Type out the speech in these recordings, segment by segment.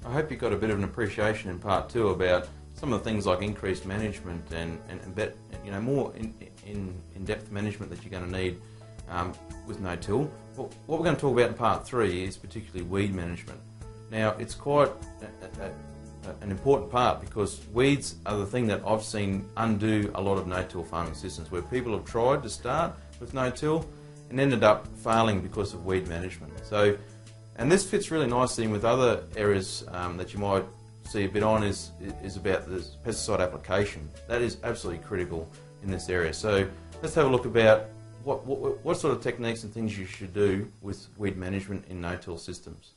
I hope you got a bit of an appreciation in part two about some of the things like increased management and more in-depth management that you're going to need with no-till. What we're going to talk about in part three is particularly weed management. Now, it's quite an important part because weeds are the thing that I've seen undo a lot of no-till farming systems where people have tried to start with no-till and ended up failing because of weed management. And this fits really nicely in with other areas that you might see a bit on is about the pesticide application. That is absolutely critical in this area. So let's have a look about what sort of techniques and things you should do with weed management in no-till systems.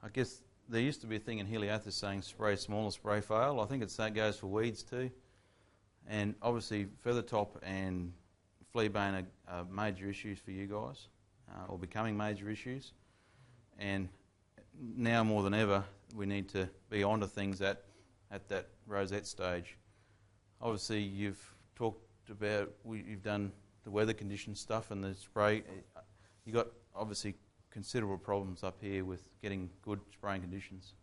I guess there used to be a thing in Heliothis saying spray small or spray fail. I think that goes for weeds too. And obviously feathertop and fleabane are major issues for you guys, or becoming major issues. And now more than ever, we need to be onto things at that rosette stage. Obviously, you've talked about, you've done the weather condition stuff and the spray. You've got obviously considerable problems up here with getting good spraying conditions.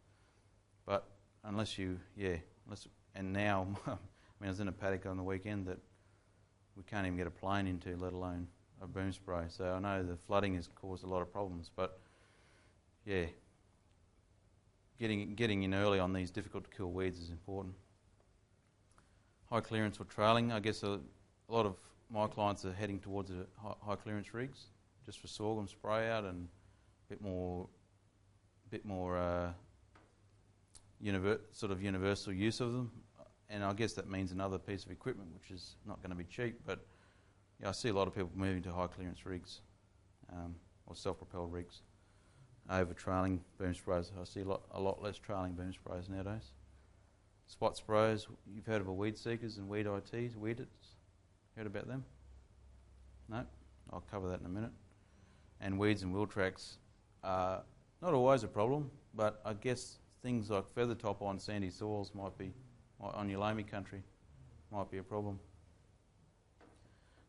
But and now, I was in a paddock on the weekend that we can't even get a plane into, let alone a boom spray. So I know the flooding has caused a lot of problems, but yeah, getting in early on these difficult to kill weeds is important. High clearance or trailing. I guess a lot of my clients are heading towards high clearance rigs just for sorghum spray out and a bit more universal use of them. And I guess that means another piece of equipment which is not going to be cheap. But yeah, I see a lot of people moving to high clearance rigs or self-propelled rigs over trailing boom sprays. I see a lot less trailing boom sprays nowadays. Spot sprays, you've heard of a weed seekers and weed ITs, weedits. Heard about them? No? I'll cover that in a minute. And weeds and wheel tracks are not always a problem, but I guess things like feathertop on sandy soils on your loamy country might be a problem.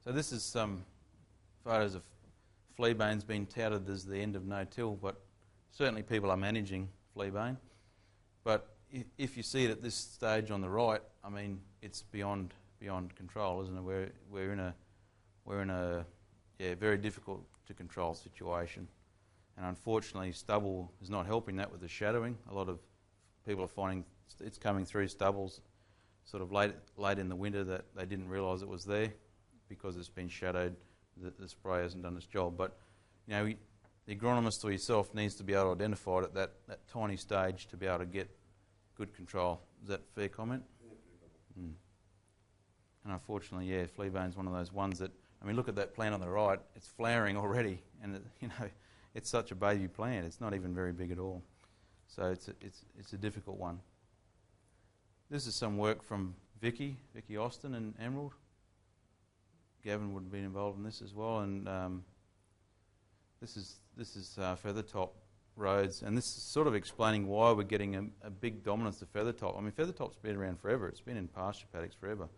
So this is some photos of fleabane's been touted as the end of no-till, but certainly people are managing fleabane. But if you see it at this stage on the right, I mean, it's beyond control, isn't it? We're in a very difficult to control situation, and unfortunately, stubble is not helping that with the shadowing. A lot of people are finding it's coming through stubbles sort of late in the winter that they didn't realise it was there because it's been shadowed. The spray hasn't done its job, but the agronomist or yourself needs to be able to identify it at that tiny stage to be able to get good control. Is that a fair comment? Yeah, fair comment. And unfortunately, fleabane's one of those ones that, look at that plant on the right, it's flowering already, and it's such a baby plant, it's not even very big at all. So it's a difficult one. This is some work from Vicky Austin and Emerald. Gavin would have been involved in this as well, and this is feathertop roads, and this is sort of explaining why we're getting a big dominance of feathertop. Feathertop's been around forever; it's been in pasture paddocks forever.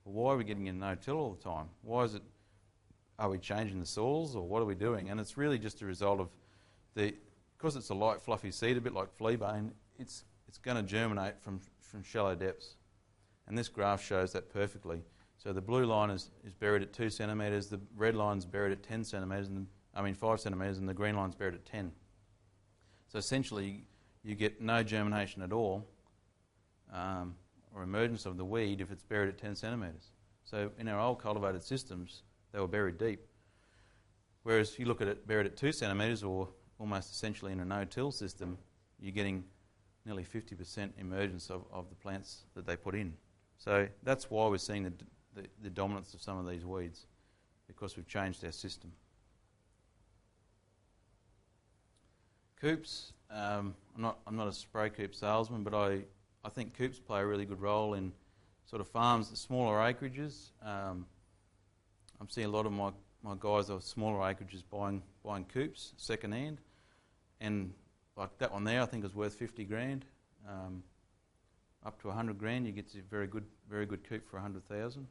But why are we getting in no-till all the time? Why is it? Are we changing the soils, or what are we doing? And it's really just a result of because it's a light, fluffy seed, a bit like fleabane. It's going to germinate from shallow depths, and this graph shows that perfectly. So the blue line is buried at 2 centimetres, the red line's buried at 10 centimetres, 5 centimetres, and the green line's buried at 10. So essentially, you get no germination at all, or emergence of the weed if it's buried at 10 centimetres. So in our old cultivated systems, they were buried deep. Whereas if you look at it buried at 2 centimetres, or almost essentially in a no-till system, you're getting nearly 50% emergence of the plants that they put in. So that's why we're seeing the dominance of some of these weeds, because we've changed our system. Coops, I'm not a spray coop salesman, but I think coops play a really good role in sort of farms, the smaller acreages. I'm seeing a lot of my guys of smaller acreages buying coops second hand, and like that one there, I think is worth 50 grand. Up to 100 grand, you get a very good coop for 100,000,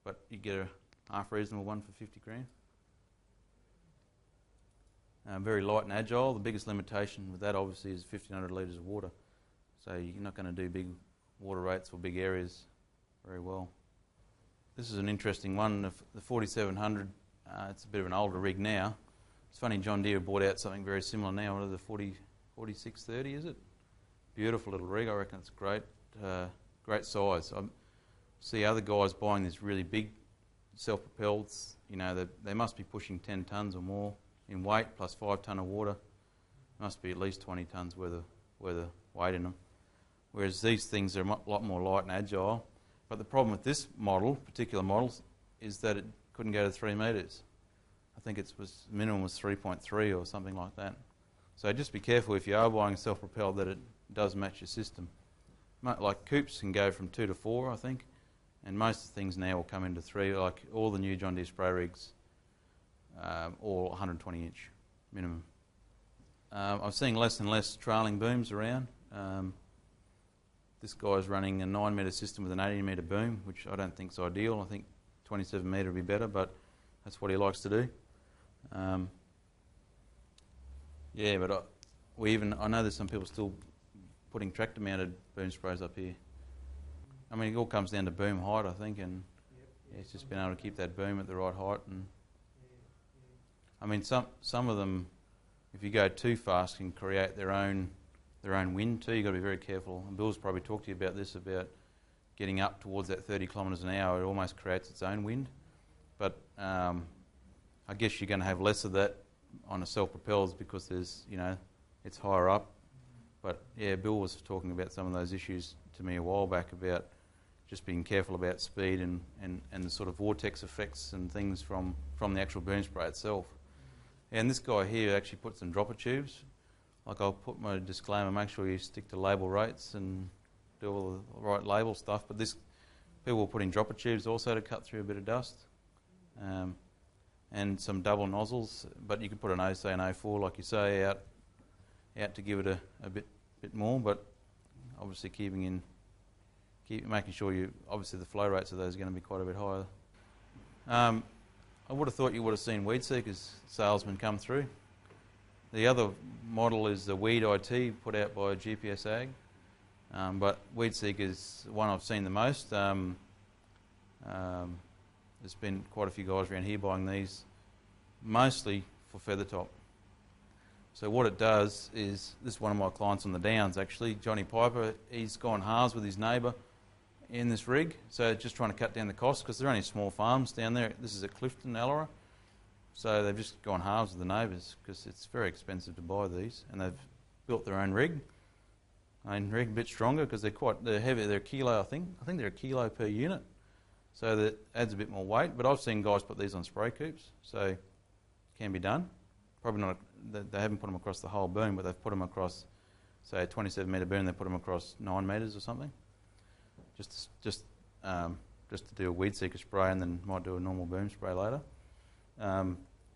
but you get a half reasonable one for 50 grand. very light and agile. The biggest limitation with that obviously is 1,500 litres of water. So you're not going to do big water rates or big areas very well. This is an interesting one, the 4700. It's a bit of an older rig now. It's funny, John Deere bought out something very similar now. What are the 4630, is it? Beautiful little rig. I reckon it's great, great size. I see other guys buying this really big self-propelled. You know, they must be pushing 10 tonnes or more in weight, plus 5 tonne of water. Must be at least 20 tonnes worth of weight in them. Whereas these things are a lot more light and agile. But the problem with this particular model, is that it couldn't go to 3 metres. I think minimum was 3.3 or something like that. So just be careful if you are buying self-propelled that it does match your system. Like coupes can go from 2 to 4, I think, and most of the things now will come into 3. Like all the new John Deere spray rigs, all 120 inch minimum. I'm seeing less and less trailing booms around. This guy's running a 9 metre system with an 18 metre boom, which I don't think is ideal. I think 27 metre would be better, but that's what he likes to do. Yeah, but I know there's some people still putting tractor mounted boom sprays up here. I mean, it all comes down to boom height, I think, and yeah, it's just been able to keep that boom at the right height. And I mean, some of them, if you go too fast, can create their own wind too. You've got to be very careful. And Bill's probably talked to you about this, about getting up towards that 30 kilometres an hour. It almost creates its own wind. But I guess you're going to have less of that on a self-propelled because there's, it's higher up. But yeah, Bill was talking about some of those issues to me a while back about just being careful about speed and the sort of vortex effects and things from the actual boom spray itself. And this guy here actually put some dropper tubes. Like, I'll put my disclaimer, make sure you stick to label rates and do all the right label stuff. But people will put in dropper tubes also to cut through a bit of dust. And some double nozzles, but you could put an 0, say an 04, like you say, out to give it a bit more, but obviously making sure obviously the flow rates of those are going to be quite a bit higher. I would have thought you would have seen Weed Seekers salesmen come through. The other model is the Weed IT put out by GPS Ag, but Weed Seekers, one I've seen the most. There's been quite a few guys around here buying these, mostly for feather top. So what it does is, this is one of my clients on the Downs actually, Johnny Piper. He's gone halves with his neighbour in this rig, so just trying to cut down the cost because they're only small farms down there. This is at Clifton, Allora. So they've just gone halves with the neighbours because it's very expensive to buy these, and they've built their own rig. A bit stronger because they're heavy. They're a kilo, I think. I think they're a kilo per unit. So that adds a bit more weight. But I've seen guys put these on spray coupes, so it can be done. Probably not, they haven't put them across the whole boom, but they've put them across, say, a 27 metre boom, they put them across 9 metres or something. Just to do a weed seeker spray, and then might do a normal boom spray later.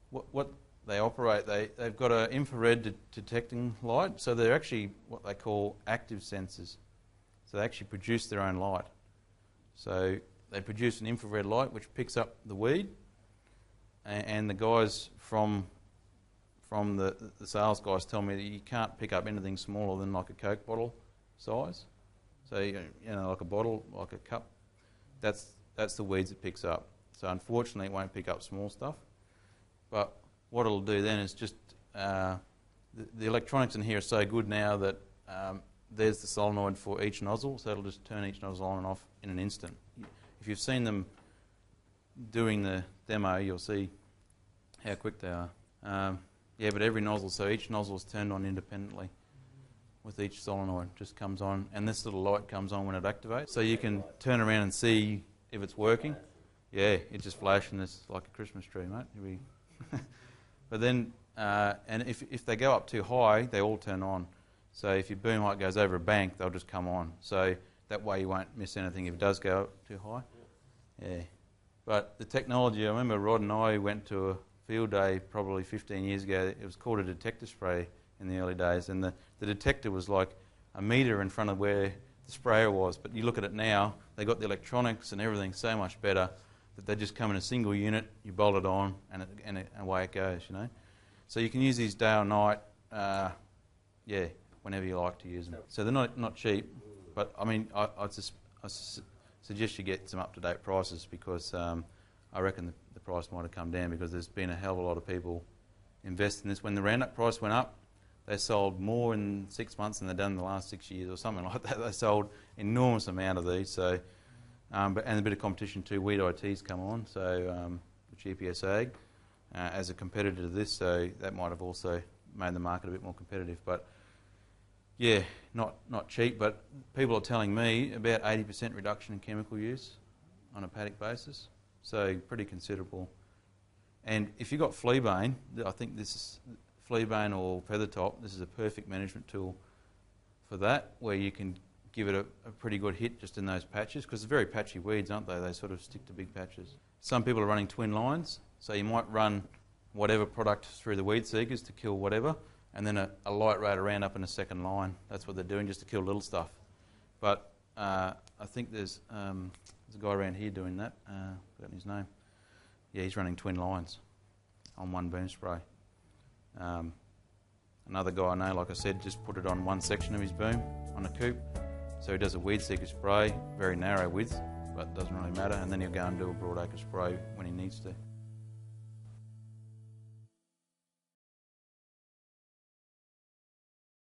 What they operate, they've got an infrared detecting light, so they're actually what they call active sensors. So they actually produce their own light. So they produce an infrared light which picks up the weed, and the guys from the sales guys tell me that you can't pick up anything smaller than like a Coke bottle size. So like a bottle, like a cup, that's the weeds it picks up. So unfortunately it won't pick up small stuff. But what it'll do then is just the electronics in here are so good now that there's the solenoid for each nozzle, so it'll just turn each nozzle on and off in an instant. If you've seen them doing the demo, you'll see how quick they are. Yeah, but every nozzle, so each nozzle is turned on independently with each solenoid. Just comes on, and this little light comes on when it activates. So you can turn around and see if it's working. Yeah, it just flashing this like a Christmas tree, mate. But then, and if they go up too high, they all turn on. So if your boom height goes over a bank, they'll just come on. So that way you won't miss anything if it does go up too high. Yeah. But the technology, I remember Rod and I went to a field day probably 15 years ago. It was called a detector spray in the early days, and the detector was like a metre in front of where the sprayer was. But you look at it now, they got the electronics and everything so much better that they just come in a single unit, you bolt it on, and away it goes, So you can use these day or night, yeah, whenever you like to use them. So they're not cheap, but I mean, I suggest you get some up-to-date prices, because I reckon the price might have come down, because there's been a hell of a lot of people invest in this. When the Roundup price went up, they sold more in 6 months than they've done in the last 6 years or something like that. They sold enormous amount of these. So, and a bit of competition too. Weed IT's come on, so with GPS Ag as a competitor to this, so that might have also made the market a bit more competitive. But yeah, not cheap. But people are telling me about 80% reduction in chemical use on a paddock basis. So pretty considerable. And if you've got fleabane, I think this is fleabane or feathertop, this is a perfect management tool for that, where you can give it a pretty good hit just in those patches, because they're very patchy weeds, aren't they? They sort of stick to big patches. Some people are running twin lines, so you might run whatever product through the weed seekers to kill whatever, and then a light rate of Roundup in a second line. That's what they're doing, just to kill little stuff. But I think there's a guy around here doing that. I've forgotten his name. Yeah, he's running twin lines on one boom spray. Another guy I know, like I said, just put it on one section of his boom on a coop. So he does a weed seeker spray, very narrow width, but it doesn't really matter, and then he'll go and do a broadacre spray when he needs to.